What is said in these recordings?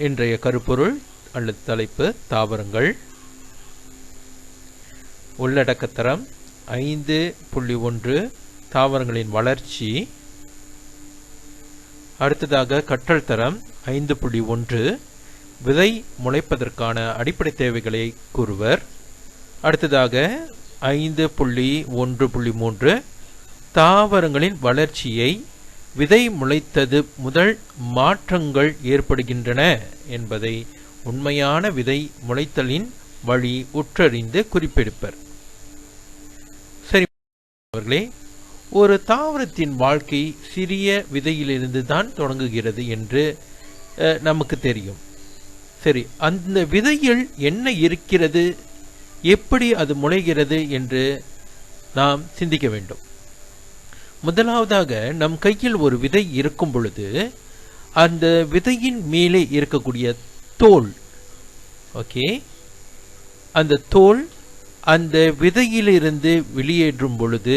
இன்றைய கருப்பொருள் அல்லது தலைப்பு தாவரங்கள். உள்ளடக்கத்தரம் 5.1 தாவரங்களின் வளர்ச்சி. அடுத்ததாக கற்றல் தரம் 5.1 விதை முளைப்பதற்கான அடிப்படை தேவைகளை கூறுவர். அடுத்ததாக 5.1.3 தாவரங்களின் வளர்ச்சியை விதை முளைத்தது முதல் மாற்றங்கள் ஏற்படுகின்றன என்பதை உண்மையான விதை முளைத்தலின் வழி உற்றறிந்து குறிப்பெடுப்பர். சரி அவர்களே, ஒரு தாவரத்தின் வாழ்க்கை சிறிய விதையிலிருந்து தான் தொடங்குகிறது என்று நமக்கு தெரியும். சரி, அந்த விதையில் என்ன இருக்கிறது, எப்படி அது முளைகிறது என்று நாம் சிந்திக்க வேண்டும். முதலாவதாக நம் கையில் ஒரு விதை இருக்கும் பொழுது அந்த விதையின் மேலே இருக்கக்கூடிய தோல், ஓகே, அந்த தோல் அந்த விதையிலிருந்து வெளியேற்றும் பொழுது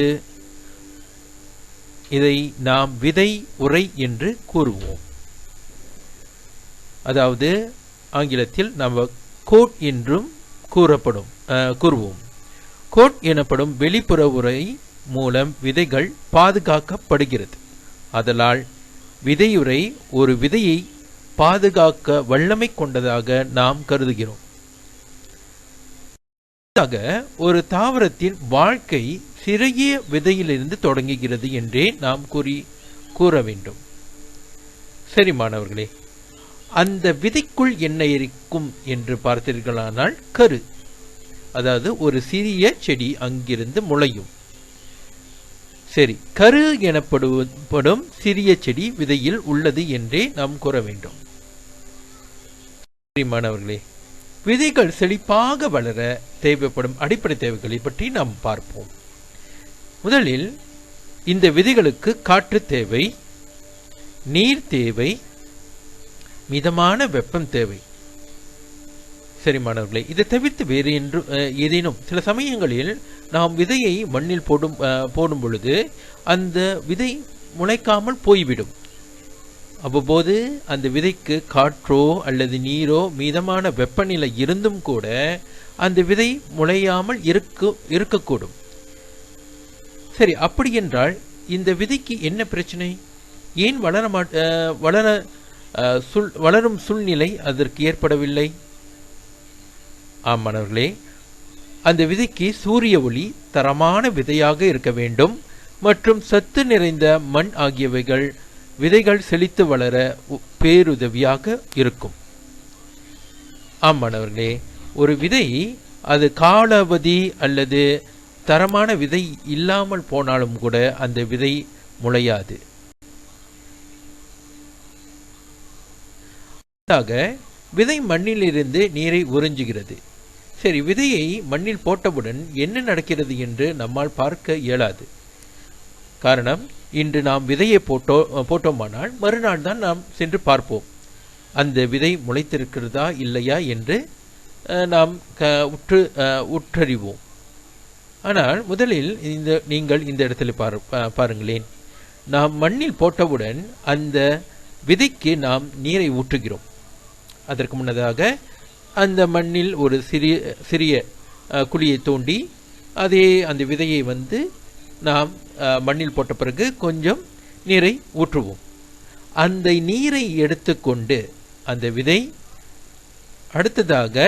இதை நாம் விதை உறை என்று கூறுவோம். அதாவது ஆங்கிலத்தில் நாம் கோட் என்றும் கூறுவோம். கோட் எனப்படும் வெளிப்புற உறை மூலம் விதைகள் பாதுகாக்கப்படுகிறது. அதனால் விதையுறை ஒரு விதையை பாதுகாக்க வல்லமை கொண்டதாக நாம் கருதுகிறோம். ஒரு தாவரத்தின் வாழ்க்கை சிறிய விதையிலிருந்து தொடங்குகிறது என்றே நாம் கூற வேண்டும். சரி மாணவர்களே, அந்த விதைக்குள் என்ன இருக்கும் என்று பார்த்தீர்களானால் கரு, அதாவது ஒரு சிறிய செடி அங்கிருந்து முளையும். சரி, கரு எனப்படும் சிறிய செடி விதையில் உள்ளது என்றே நாம் கூற வேண்டும். சரி மாணவர்களே, விதைகள் செழிப்பாக வளர தேவைப்படும் அடிப்படை தேவைகளை பற்றி நாம் பார்ப்போம். முதலில் இந்த விதைகளுக்கு காற்று தேவை, நீர் தேவை, மிதமான வெப்பம் தேவை. சரி மாணவர்களே, இதை தவிர்த்து வேறு ஏதேனும் சில சமயங்களில் நாம் விதையை மண்ணில் போடும் பொழுது அந்த விதை முளைக்காமல் போய்விடும். அவ்வப்போது அந்த விதைக்கு காற்றோ அல்லது நீரோ மிதமான வெப்பநிலை இருந்தும் கூட அந்த விதை முளையாமல் இருக்கக்கூடும். சரி, அப்படி என்றால் இந்த விதைக்கு என்ன பிரச்சனை? ஏன் வளரும் சூழ்நிலை அதற்கு ஏற்படவில்லை? ஆமாணவர்களே, அந்த விதைக்கு சூரிய ஒளி, தரமான விதையாக இருக்க வேண்டும் மற்றும் சத்து நிறைந்த மண் ஆகியவைகள் விதைகள் செழித்து வளர பேருதவியாக இருக்கும். ஆமாணவர்களே, ஒரு விதை அது காலாவதி அல்லது தரமான விதை இல்லாமல் போனாலும் கூட அந்த விதை முளையாது. விதை மண்ணிலிருந்து நீரை உறிஞ்சுகிறது. சரி, விதையை மண்ணில் போட்டவுடன் என்ன நடக்கிறது என்று நம்மால் பார்க்க இயலாது. காரணம், இன்று நாம் விதையை போட்டோமானால் மறுநாள் தான் நாம் சென்று பார்ப்போம் அந்த விதை முளைத்திருக்கிறதா இல்லையா என்று நாம் உற்றறிவோம். ஆனால் முதலில் நீங்கள் இந்த இடத்துல பாருங்களேன், நாம் மண்ணில் போட்டவுடன் அந்த விதைக்கு நாம் நீரை ஊற்றுகிறோம். அதற்கு முன்னதாக அந்த மண்ணில் ஒரு சிறிய குழியை தோண்டி அந்த விதையை நாம் மண்ணில் போட்ட பிறகு கொஞ்சம் நீரை ஊற்றுவோம். அந்த நீரை எடுத்துக்கொண்டு அந்த விதை அடுத்ததாக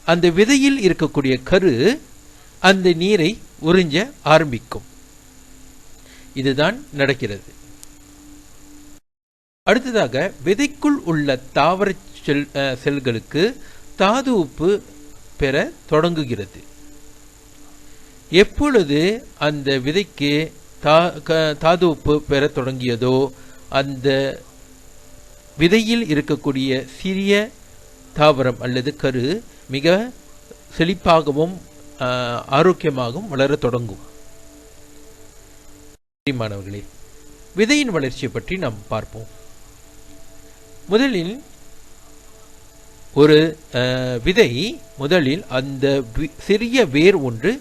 அந்த விதையில் இருக்கக்கூடிய கரு அந்த நீரை உறிஞ்ச ஆரம்பிக்கும். இதுதான் நடக்கிறது. அடுத்ததாக விதைக்குள் உள்ள தாவர செல்களுக்கு தாது உப்பு பெற தொடங்குகிறது. எப்பொழுது அந்த விதைக்கு தாது உப்பு பெற தொடங்கியதோ அந்த விதையில் இருக்கக்கூடிய சிறிய தாவரம் அல்லது கரு மிக செழிப்பாகவும் ஆரோக்கியமாகவும் வளர தொடங்கும். மாணவர்களே, விதையின் வளர்ச்சியை பற்றி நாம் பார்ப்போம். முதலில் ஒரு விதை முதலில் அந்த சிறிய வேர் ஒன்று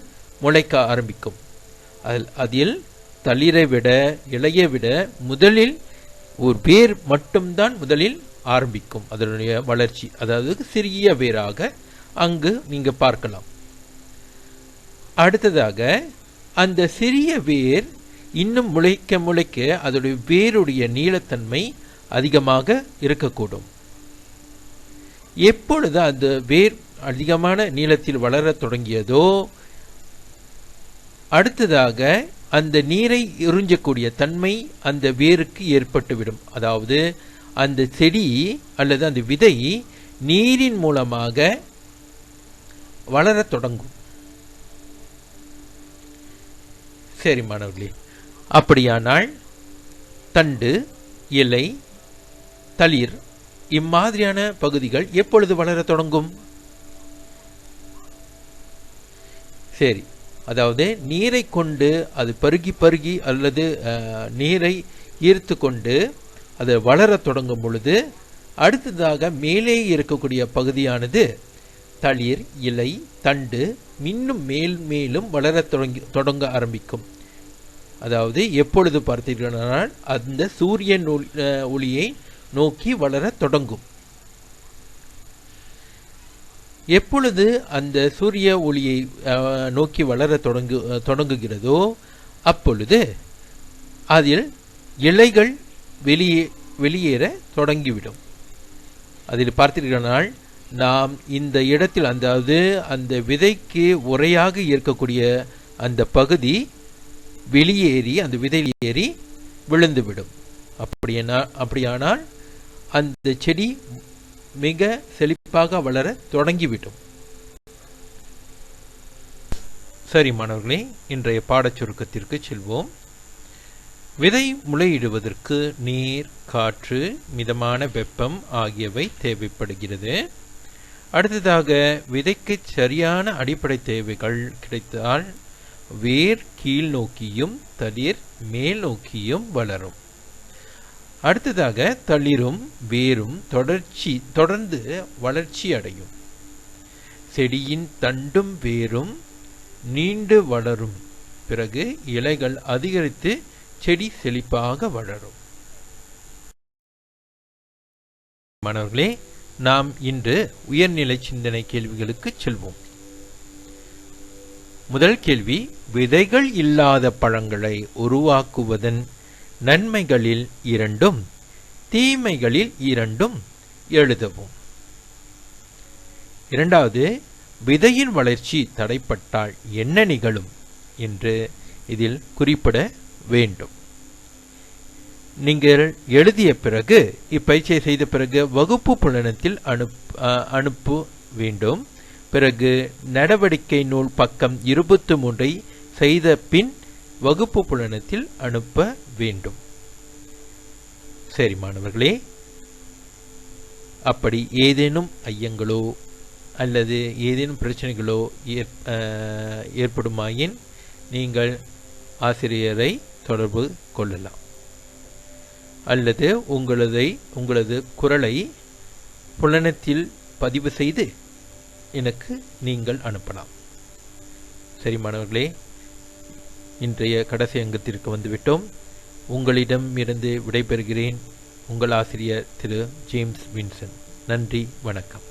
முளைக்க ஆரம்பிக்கும். அதில் தளிரை விட இலையை விட முதலில் ஒரு வேர் மட்டும்தான் முதலில் ஆரம்பிக்கும். அதனுடைய வளர்ச்சி, அதாவது சிறிய வேராக அங்கு நீங்க பார்க்கலாம். அடுத்ததாக அந்த சிறிய வேர் இன்னும் முளைக்க முளைக்க அதோடைய வேருடைய நீளத்தன்மை அதிகமாக இருக்கக்கூடும். எப்பொழுது அந்த வேர் அதிகமான நீளத்தில் வளர தொடங்கியதோ அடுத்ததாக அந்த நீரை உறிஞ்சக்கூடிய தன்மை அந்த வேருக்கு ஏற்பட்டுவிடும். அதாவது அந்த செடி அல்லது அந்த விதை நீரின் மூலமாக வளர தொடங்கும். சரி மாணவர்களே, அப்படியானால் தண்டு, இலை, தளிர் இம்மாதிரியான பகுதிகள் எப்பொழுது வளர தொடங்கும்? சரி, அதாவது நீரை கொண்டு அது பருகி பருகி அல்லது நீரை ஈர்த்து கொண்டு அது வளர தொடங்கும் பொழுது அடுத்ததாக மேலே இருக்கக்கூடிய பகுதியானது தளிர், இலை, தண்டு இன்னும் மேலும் வளர தொடங்க ஆரம்பிக்கும். அதாவது எப்பொழுது பார்த்தீர்களானால் அந்த சூரியன் ஒளியை நோக்கி வளர தொடங்கும். எப்பொழுது அந்த சூரிய ஒளியை நோக்கி வளர தொடங்குகிறதோ அப்பொழுது அதில் இலைகள் வெளியேற தொடங்கிவிடும். அதில் பார்த்தீர்களானால் நாம் இந்த இடத்தில் அதாவது அந்த விதைக்கு உரையாக இருக்கக்கூடிய அந்த பகுதி வெளியேறி அந்த விதை ஏறி விழுந்துவிடும். அப்படியானால் அந்த செடி மிக செழிப்பாக வளர தொடங்கிவிடும். சரி மாணவர்களே, இன்றைய பாடச் சுருக்கத்திற்கு செல்வோம். விதை முளையிடுவதற்கு நீர், காற்று, மிதமான வெப்பம் ஆகியவை தேவைப்படுகிறது. அடுத்ததாக விதைக்கு சரியான அடிப்படை தேவைகள் கிடைத்தால் வேர் கீழ் நோக்கியும் தளிர் மேல் நோக்கியும் வளரும். அடுத்ததாக தளிரும் வேரும் தொடர்ந்து வளர்ச்சி அடையும். செடியின் தண்டும் வேரும் நீண்டு வளரும். பிறகு இலைகள் அதிகரித்து செடி செழிப்பாக வளரும். மாணவர்களே, நாம் இன்று உயர்நிலை சிந்தனை கேள்விகளுக்கு செல்வோம். முதல் கேள்வி, விதைகள் இல்லாத பழங்களை உருவாக்குவதன் நன்மைகளில் 2 தீமைகளில் 2 எழுதவும். இரண்டாவது, விதையின் வளர்ச்சி தடைப்பட்டால் என்ன நிகழும் என்று இதில் குறிப்பிட வேண்டும். நீங்கள் எழுதிய பிறகு இப்பயிற்சியை செய்த பிறகு வகுப்பு புலனத்தில் அனுப்ப வேண்டும். பிறகு நடவடிக்கை நூல் பக்கம் 23 செய்த பின் வகுப்பு புலனத்தில் அனுப்ப வேண்டும். சரி மாணவர்களே, அப்படி ஏதேனும் ஐயங்களோ அல்லது ஏதேனும் பிரச்சனைகளோ ஏற்படுமாயின் நீங்கள் ஆசிரியரை தொடர்பு கொள்ளலாம் அல்லது உங்களது குரலை புலனத்தில் பதிவு செய்து எனக்கு நீங்கள் அனுப்பலாம். சரி மாணவர்களே, இன்றைய கடைசி அங்கத்திற்கு வந்துவிட்டோம். உங்களிடம் இருந்து விடைபெறுகிறேன். உங்கள் ஆசிரியர் திரு ஜேம்ஸ் வின்சன். நன்றி, வணக்கம்.